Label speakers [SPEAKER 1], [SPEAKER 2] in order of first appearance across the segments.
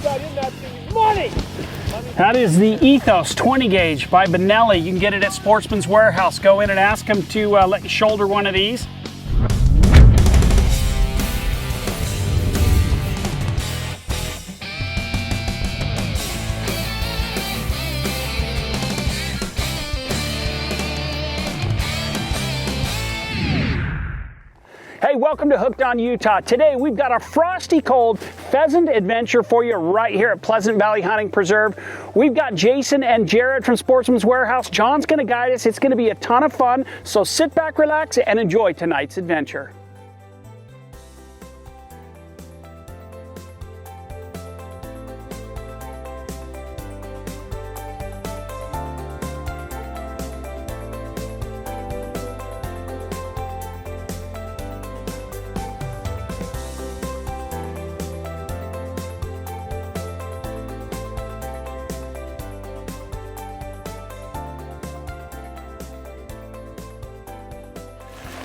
[SPEAKER 1] got in that thing is money.
[SPEAKER 2] That is the Ethos 20 gauge by Benelli. You can get it at Sportsman's Warehouse. Go in and ask them to let you shoulder one of these. Hey, welcome to Hooked on Utah. Today we've got a frosty cold pheasant adventure for you right here at Pleasant Valley Hunting Preserve. We've got Jason and Jared from Sportsman's Warehouse. John's going to guide us. It's going to be a ton of fun. So sit back, relax, and enjoy tonight's adventure.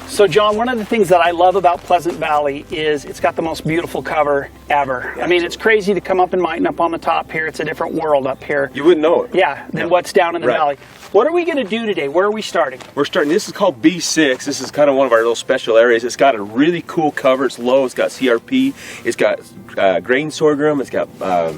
[SPEAKER 2] So John, one of the things that I love about Pleasant Valley is it's got the most beautiful cover ever. I mean, it's crazy to come up in Myton up on the top here. It's a different world up here.
[SPEAKER 3] You wouldn't know it.
[SPEAKER 2] Yeah, than what's down in the valley. What are we going to do today? Where are we starting?
[SPEAKER 3] We're starting, this is called B6. This is kind of one of our little special areas. It's got a really cool cover. It's low. It's got CRP. It's got grain sorghum. It's got a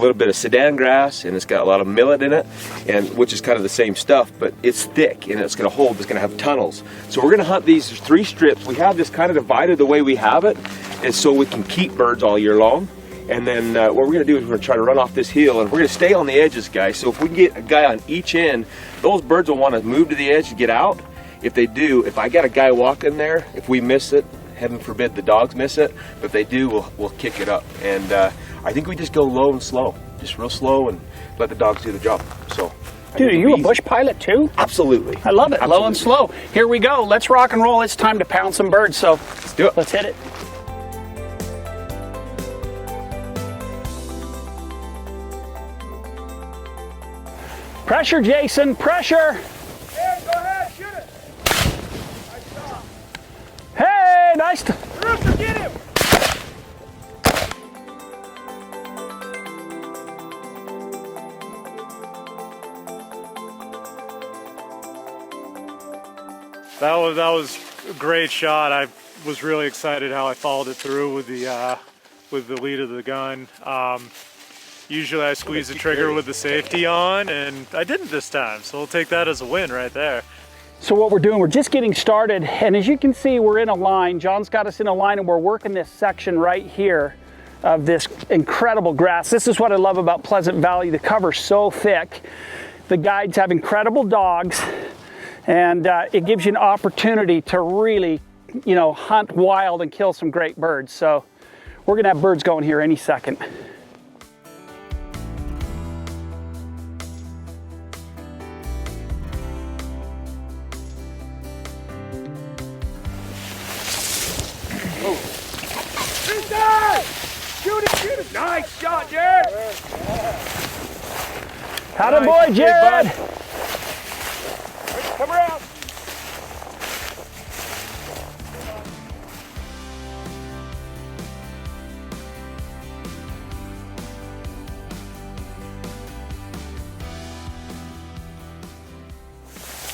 [SPEAKER 3] little bit of sedan grass, and it's got a lot of millet in it, and which is kind of the same stuff, but it's thick and it's going to hold. It's going to have tunnels. So we're going to hunt these 3 strips. We have this kind of divided the way we have it, and so we can keep birds all year long. And then what we're going to do is we're going to try to run off this hill, and we're going to stay on the edges, guys. So if we can get a guy on each end, those birds will want to move to the edge to get out. If they do, if I got a guy walking there, if we miss it, heaven forbid the dogs miss it, but if they do, we'll kick it up. And I think we just go low and slow, just real slow, and let the dogs do the job. So,
[SPEAKER 2] dude, are you a bush pilot too?
[SPEAKER 3] Absolutely.
[SPEAKER 2] I love it.
[SPEAKER 3] Absolutely.
[SPEAKER 2] Low and slow. Here we go. Let's rock and roll. It's time to pound some birds. So
[SPEAKER 3] let's do it.
[SPEAKER 2] Let's hit it. Pressure, Jason. Pressure.
[SPEAKER 1] Yeah, go ahead, shoot it. Nice shot.
[SPEAKER 2] Hey, nice.
[SPEAKER 1] Rooster, get him.
[SPEAKER 4] That was a great shot. I was really excited how I followed it through with the lead of the gun. Usually I squeeze the trigger with the safety on, and I didn't this time, so we'll take that as a win right there.
[SPEAKER 2] So what we're doing, we're just getting started, and as you can see, we're in a line. John's got us in a line, and we're working this section right here of this incredible grass. This is what I love about Pleasant Valley. The cover's so thick. The guides have incredible dogs, and it gives you an opportunity to really, hunt wild and kill some great birds. So we're gonna have birds going here any second.
[SPEAKER 1] Shoot it. Nice shot, Jared.
[SPEAKER 2] Howdy, boy, Jared.
[SPEAKER 1] Come around.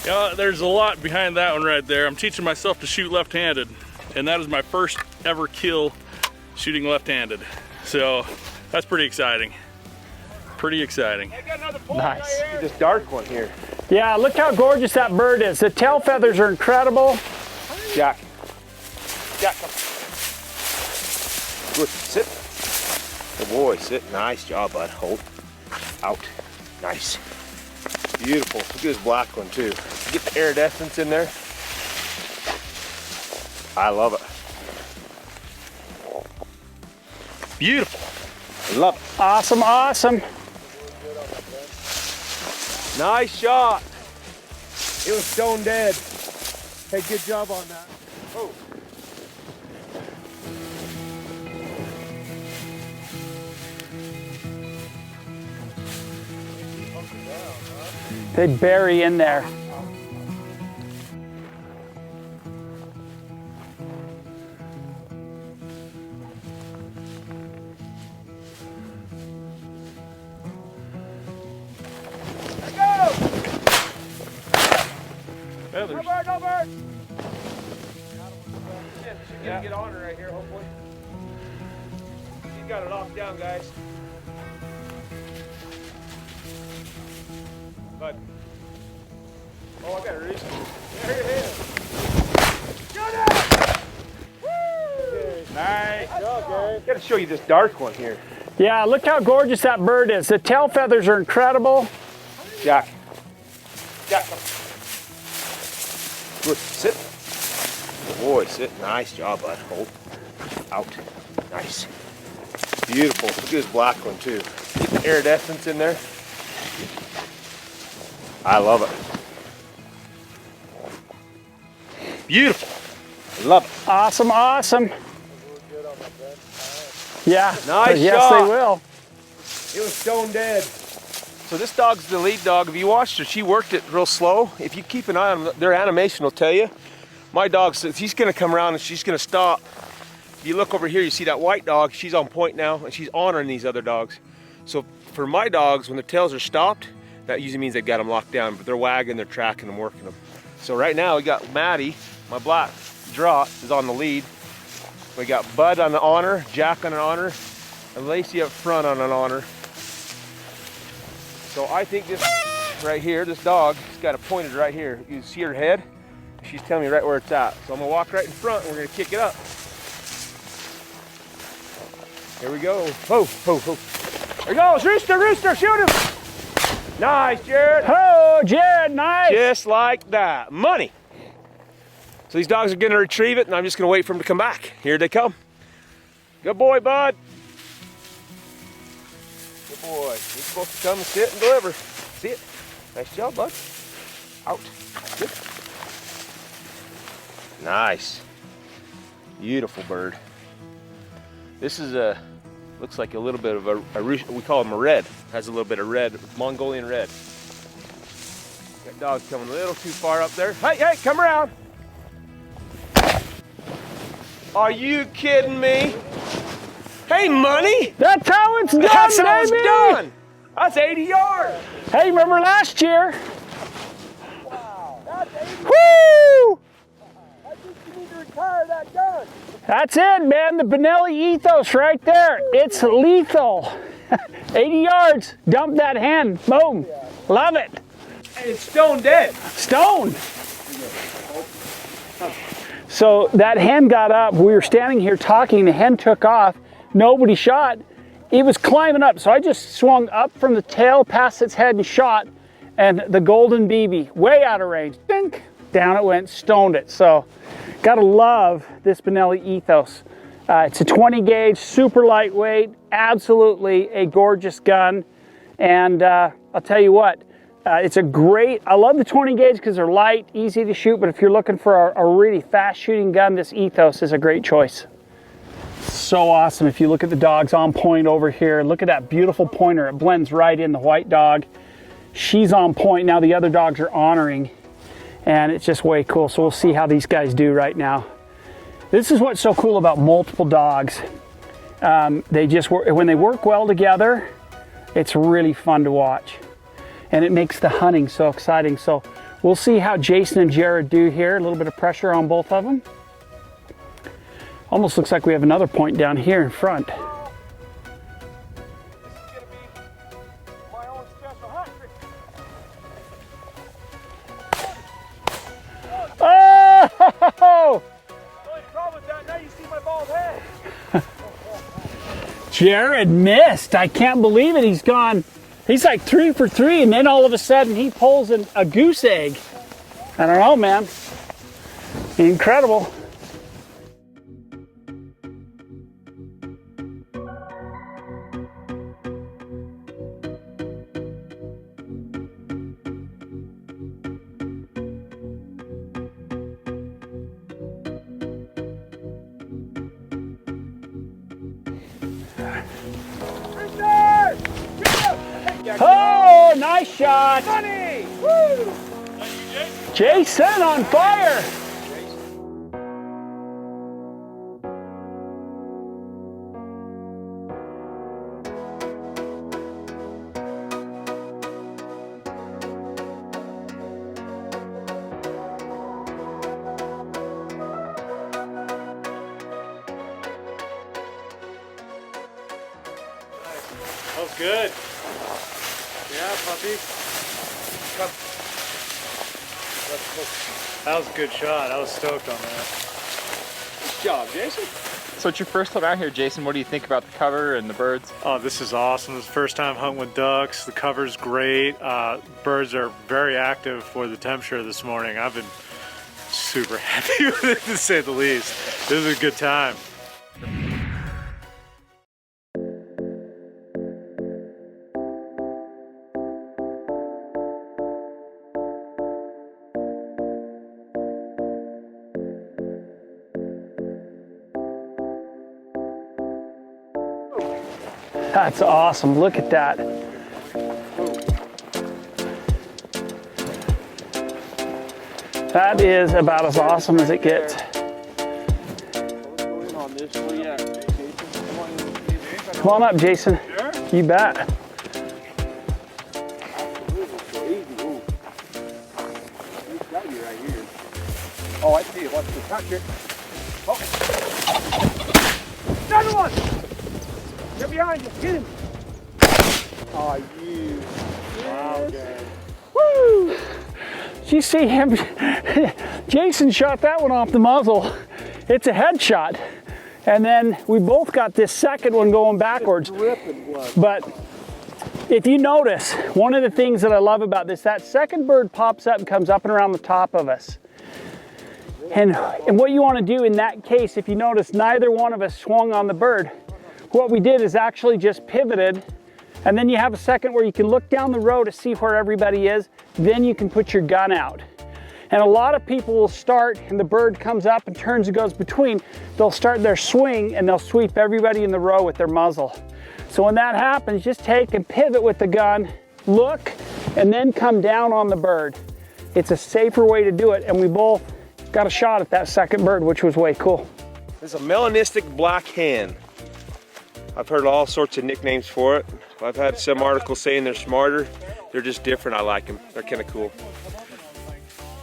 [SPEAKER 5] Yeah, there's a lot behind that one right there. I'm teaching myself to shoot left-handed, and that is my first ever kill shooting left-handed. So that's pretty exciting. Pretty exciting.
[SPEAKER 2] Nice.
[SPEAKER 3] This dark one here.
[SPEAKER 2] Yeah, look how gorgeous that bird is. The tail feathers are incredible.
[SPEAKER 3] Jack, come. Good, sit. Good boy, sit. Nice job, bud. Hold. Out. Nice. Beautiful. Look at this black one, too. Get the iridescence in there. I love it. Beautiful. I love it.
[SPEAKER 2] Awesome, awesome.
[SPEAKER 3] Nice shot. It was stone dead. Hey, good job on that. Oh.
[SPEAKER 2] They bury in there.
[SPEAKER 5] feathers.
[SPEAKER 1] No bird, no bird.
[SPEAKER 3] Yeah, get on her right here, hopefully. She's got it locked down, guys. But, oh, I got a rooster. There it is. Got it! Woo! Nice. Got to show you this dark one here.
[SPEAKER 2] Yeah, look how gorgeous that bird is. The tail feathers are incredible.
[SPEAKER 3] Jack. Jack, come. Good. Sit. Good boy, sit. Nice job, bud. Hold. Out. Nice. Beautiful. Look at this black one, too. Iridescence in there. I love it. Beautiful. Love it.
[SPEAKER 2] Awesome, awesome. Yeah.
[SPEAKER 3] Nice
[SPEAKER 2] yes,
[SPEAKER 3] shot.
[SPEAKER 2] they will.
[SPEAKER 3] It was stone dead. So this dog's the lead dog. If you watched her, she worked it real slow. If you keep an eye on them, their animation will tell you. My dog says he's gonna come around and she's gonna stop. If you look over here, you see that white dog, she's on point now and she's honoring these other dogs. So for my dogs, when their tails are stopped, that usually means they've got them locked down, but they're wagging, they're tracking them, working them. So right now we got Maddie, my black draught, is on the lead. We got Bud on the honor, Jack on an honor, and Lacey up front on an honor. So I think this right here, this dog, has got it pointed right here. You see her head? She's telling me right where it's at. So I'm gonna walk right in front and we're gonna kick it up. Here we go. Ho, ho, ho. There he goes, rooster, rooster, shoot him. Nice, Jared.
[SPEAKER 2] Oh, Jared, nice.
[SPEAKER 3] Just like that. Money. So these dogs are gonna retrieve it and I'm just gonna wait for them to come back. Here they come. Good boy, Bud. Good boy. He's supposed to come and sit and deliver. See it? Nice job, Bud. Out. Good. Nice. Beautiful bird. This is a, looks like a little bit of a we call him a red. Has a little bit of red, Mongolian red. That dog's coming a little too far up there. Hey, hey, come around. Are you kidding me? Hey, money.
[SPEAKER 2] That's how it's done,
[SPEAKER 3] That's how it's
[SPEAKER 2] baby.
[SPEAKER 3] done. That's 80 yards.
[SPEAKER 2] Hey, remember last year?
[SPEAKER 1] Wow. That's 80.
[SPEAKER 2] Woo!
[SPEAKER 1] I think you need to retire that gun.
[SPEAKER 2] That's it, man. The Benelli Ethos right there. It's lethal. 80 yards. Dump that hen. Boom. Love it.
[SPEAKER 3] And it's stone dead.
[SPEAKER 2] Stone. So that hen got up. We were standing here talking. The hen took off. Nobody shot. It was climbing up. So I just swung up from the tail, past its head and shot. And the golden BB, way out of range. Dink. Down it went, stoned it. So gotta love this Benelli Ethos. It's a 20 gauge, super lightweight, absolutely a gorgeous gun. And I'll tell you what, it's a great, I love the 20 gauge because they're light, easy to shoot, but if you're looking for a really fast shooting gun, this Ethos is a great choice. So awesome. If you look at the dogs on point over here, look at that beautiful pointer. It blends right in, the white dog. She's on point. Now the other dogs are honoring, and it's just way cool. So we'll see how these guys do right now. This is what's so cool about multiple dogs. They just work, when they work well together, it's really fun to watch. And it makes the hunting so exciting. So we'll see how Jason and Jared do here. A little bit of pressure on both of them. Almost looks like we have another point down here in front.
[SPEAKER 1] This is going to be my own special hunt trick.
[SPEAKER 2] Oh!
[SPEAKER 1] The only problem with that, now you see my bald head.
[SPEAKER 2] Jared missed. I can't believe it. He's gone. He's like 3 for 3, and then all of a sudden he pulls a goose egg. I don't know, man. Incredible. Oh, nice shot.
[SPEAKER 1] Money! Woo!
[SPEAKER 2] Jason on fire.
[SPEAKER 4] was good. Yeah, puppy.
[SPEAKER 1] Come.
[SPEAKER 4] That was a good shot. I was stoked on that.
[SPEAKER 1] Good job, Jason.
[SPEAKER 6] So it's your first time out here, Jason. What do you think about the cover and the birds?
[SPEAKER 4] Oh, this is awesome. This is the first time hunting with ducks. The cover's great. Birds are very active for the temperature this morning. I've been super happy with it, to say the least. This is a good time.
[SPEAKER 2] That's awesome. Look at that. That is about as awesome as it gets. Come on up, Jason.
[SPEAKER 1] Sure.
[SPEAKER 2] You bet.
[SPEAKER 1] Oh, I see it. Watch the touch it. Oh. Another one! Get behind you. Get him. Oh, you. Wow, guys.
[SPEAKER 2] Woo! Did you see him? Jason shot that one off the muzzle. It's a headshot. And then we both got this second one going backwards. But if you notice, one of the things that I love about this, that second bird pops up and comes up and around the top of us. And what you want to do in that case, if you notice, neither one of us swung on the bird. What we did is actually just pivoted, and then you have a second where you can look down the row to see where everybody is, then you can put your gun out. And a lot of people will start, and the bird comes up and turns and goes between. They'll start their swing, and they'll sweep everybody in the row with their muzzle. So when that happens, just take and pivot with the gun, look, and then come down on the bird. It's a safer way to do it, and we both got a shot at that second bird, which was way cool.
[SPEAKER 3] This is a melanistic black hen. I've heard all sorts of nicknames for it. I've had some articles saying they're smarter. They're just different. I like them. They're kind of cool.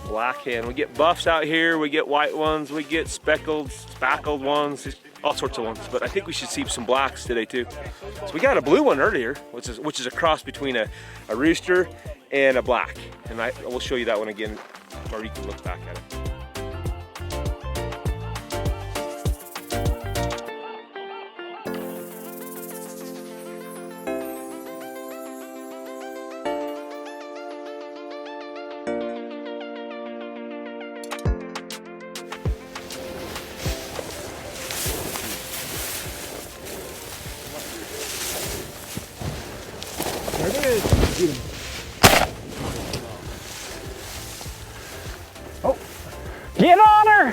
[SPEAKER 3] Black hen. We get buffs out here. We get white ones. We get speckled ones. All sorts of ones. But I think we should see some blacks today too. So we got a blue one earlier, which is a cross between a rooster and a black. And we'll show you that one again, or you can look back at it.
[SPEAKER 2] Get on her!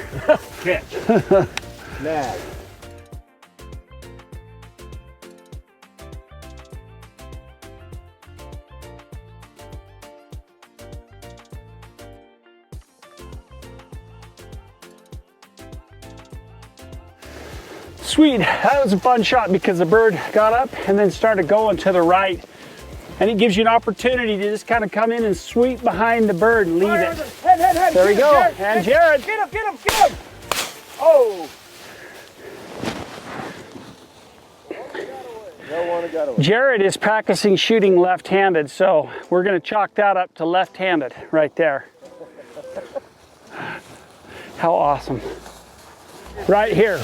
[SPEAKER 1] Catch. Nag.
[SPEAKER 2] Sweet, that was a fun shot because the bird got up and then started going to the right. And it gives you an opportunity to just kind of come in and sweep behind the bird and leave it.
[SPEAKER 1] Head.
[SPEAKER 2] There we go. And Jared.
[SPEAKER 1] Get him. Oh. No one got away.
[SPEAKER 2] Jared is practicing shooting left-handed, so we're going to chalk that up to left-handed right there. How awesome. Right here,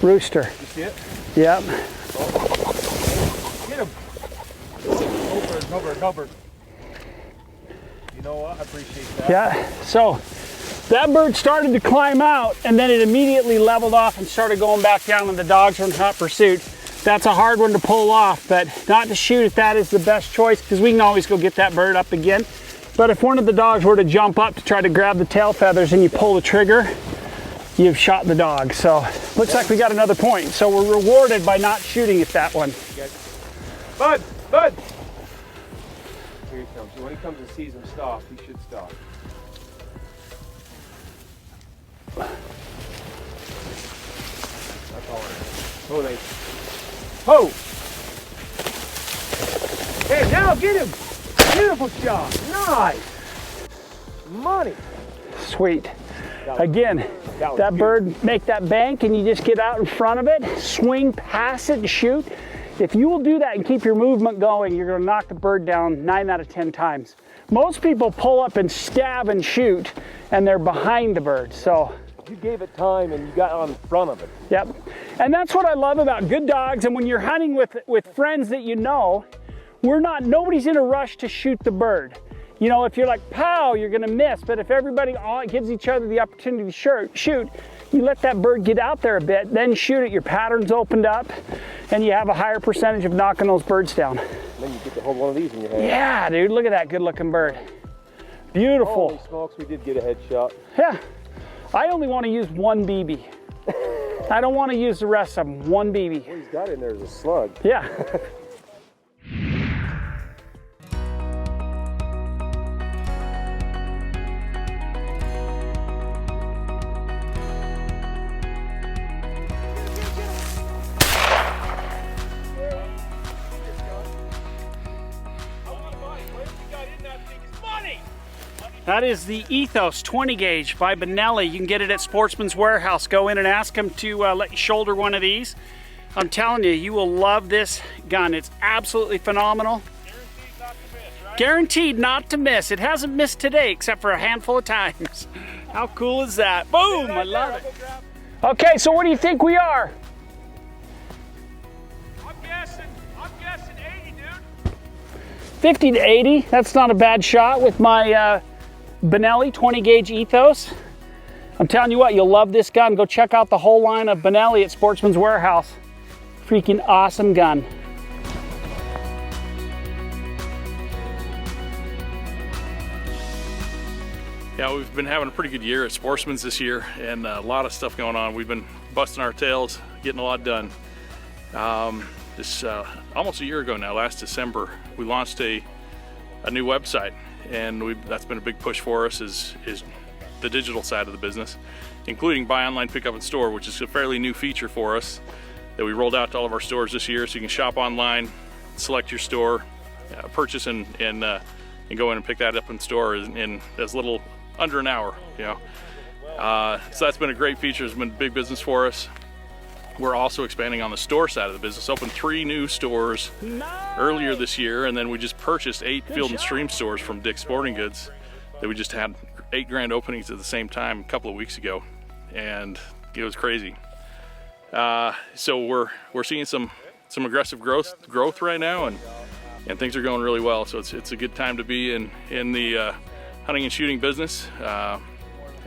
[SPEAKER 2] rooster.
[SPEAKER 1] You see it?
[SPEAKER 2] Yep.
[SPEAKER 1] Get him. No bird. You know what? I appreciate that.
[SPEAKER 2] Yeah, so that bird started to climb out and then it immediately leveled off and started going back down and the dogs were in hot pursuit. That's a hard one to pull off, but not to shoot at that is the best choice because we can always go get that bird up again. But if one of the dogs were to jump up to try to grab the tail feathers and you pull the trigger, you've shot the dog. So looks like we got another point. So we're rewarded by not shooting at that one.
[SPEAKER 1] Bud. Here he comes. When he comes and sees him stop, he should stop. That's all I know. Oh, nice. Ho! Hey, now get him! Beautiful shot. Nice. Money.
[SPEAKER 2] Sweet. Again, that bird, make that bank and you just get out in front of it, swing past it and shoot. If you will do that and keep your movement going, you're gonna knock the bird down 9 out of 10 times. Most people pull up and stab and shoot, and they're behind the bird, so.
[SPEAKER 1] You gave it time and you got on front of it.
[SPEAKER 2] Yep, and that's what I love about good dogs, and when you're hunting with friends that you know, nobody's in a rush to shoot the bird. You know, if you're like, pow, you're gonna miss, but if everybody gives each other the opportunity to shoot, you let that bird get out there a bit, then shoot it, your pattern's opened up, and you have a higher percentage of knocking those birds down.
[SPEAKER 1] And then you get to hold one of these in your hand.
[SPEAKER 2] Yeah, dude, look at that good looking bird. Beautiful.
[SPEAKER 1] Holy smokes, we did get a headshot.
[SPEAKER 2] Yeah, I only want to use one BB. I don't want to use the rest of them, one BB.
[SPEAKER 1] What he's got in there is a slug.
[SPEAKER 2] Yeah. That is the Ethos 20 gauge by Benelli. You can get it at Sportsman's Warehouse. Go in and ask them to let you shoulder one of these. I'm telling you, you will love this gun. It's absolutely phenomenal.
[SPEAKER 4] Guaranteed not to miss, right?
[SPEAKER 2] Guaranteed not to miss. It hasn't missed today except for a handful of times. How cool is that? Boom, I love it. Okay, so what do you think we are?
[SPEAKER 4] I'm guessing 80, dude.
[SPEAKER 2] 50 to 80. That's not a bad shot with my Benelli 20 gauge Ethos. I'm telling you what, you'll love this gun. Go check out the whole line of Benelli at Sportsman's Warehouse. Freaking awesome gun.
[SPEAKER 5] Yeah, we've been having a pretty good year at Sportsman's this year, and a lot of stuff going on. We've been busting our tails, getting a lot done. Almost a year ago now, last December, we launched a new website, and that's been a big push for us is the digital side of the business, including buy online, pick up in store, which is a fairly new feature for us that we rolled out to all of our stores this year. So you can shop online, select your store, purchase and go in and pick that up in store in as little under an hour. So that's been a great feature. It's been big business for us. We're also expanding on the store side of the business. Opened 3 new stores earlier this year, and then we just purchased 8 Field and Stream stores from Dick's Sporting Goods that we just had 8 grand openings at the same time a couple of weeks ago, and it was crazy. So we're seeing some aggressive growth right now, and things are going really well. So it's a good time to be in the hunting and shooting business,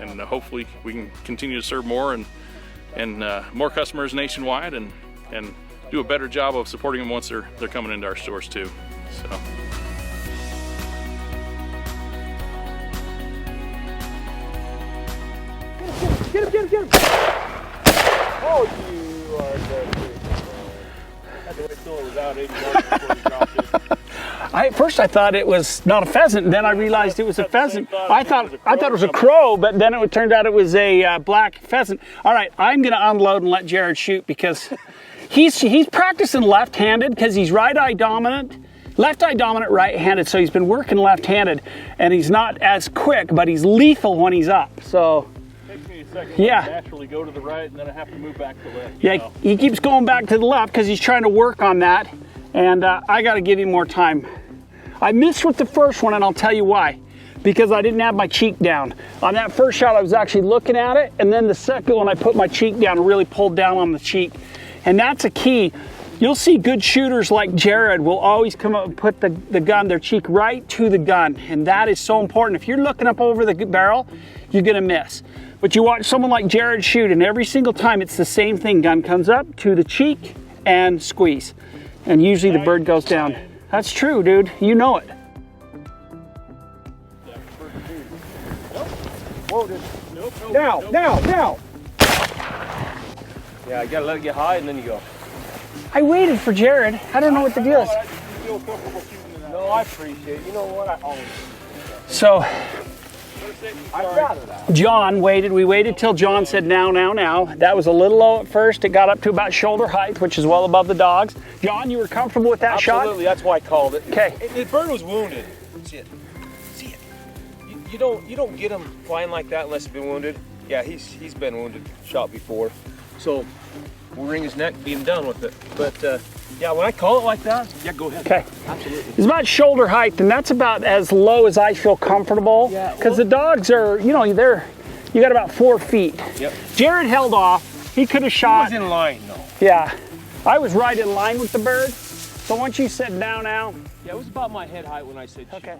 [SPEAKER 5] and hopefully we can continue to serve more and more customers nationwide, and do a better job of supporting them once they're coming into our stores too. So.
[SPEAKER 1] Get him! Oh, you are dead. Had to wait till it was out 80 yards before we dropped it.
[SPEAKER 2] At first I thought it was not a pheasant, and then I realized it was a pheasant. I thought it was a crow, but then it turned out it was a black pheasant. All right, I'm gonna unload and let Jared shoot because he's practicing left-handed because he's left eye dominant, right-handed, so he's been working left-handed, and he's not as quick, but he's lethal when he's up. So.
[SPEAKER 5] Takes me a second
[SPEAKER 2] Yeah.
[SPEAKER 5] to naturally go to the right, and then I have to move back to the left.
[SPEAKER 2] Yeah, he keeps going back to the left because he's trying to work on that, and I got to give him more time. I missed with the first one, and I'll tell you why. Because I didn't have my cheek down. On that first shot, I was actually looking at it, and then the second one, I put my cheek down and really pulled down on the cheek. And that's a key. You'll see good shooters like Jared will always come up and put the gun, their cheek right to the gun, and that is so important. If you're looking up over the barrel, you're gonna miss. But you watch someone like Jared shoot, and every single time it's the same thing. Gun comes up to the cheek and squeeze. And usually the bird goes down. That's true, dude. You know it.
[SPEAKER 1] Whoa, now! Yeah, you gotta let it get high and then you go.
[SPEAKER 2] I waited for Jared. I don't know what the deal is.
[SPEAKER 1] No, I appreciate it. You know what? I always do.
[SPEAKER 2] So,
[SPEAKER 1] I'd rather that.
[SPEAKER 2] John waited. We waited till John said now. That was a little low at first. It got up to about shoulder height, which is well above the dogs. John, you were comfortable with that shot?
[SPEAKER 1] Absolutely, that's why I called it.
[SPEAKER 2] Okay.
[SPEAKER 1] The bird was wounded. See it. You don't get him flying like that unless he's been wounded. Yeah, he's been wounded, shot before. So
[SPEAKER 3] we'll wring his neck, be done with it. But yeah, when I call it like that, yeah, go ahead.
[SPEAKER 2] Okay.
[SPEAKER 3] Absolutely.
[SPEAKER 2] It's about shoulder height, and that's about as low as I feel comfortable.
[SPEAKER 3] Yeah,
[SPEAKER 2] Because the dogs are, you know, you got about 4 feet.
[SPEAKER 3] Yep.
[SPEAKER 2] Jared held off. He could have
[SPEAKER 3] He
[SPEAKER 2] shot.
[SPEAKER 3] was in line though.
[SPEAKER 2] Yeah. I was right in line with the bird. So once you sit down now.
[SPEAKER 3] Yeah, it was about my head height when I said shoot.
[SPEAKER 2] Okay.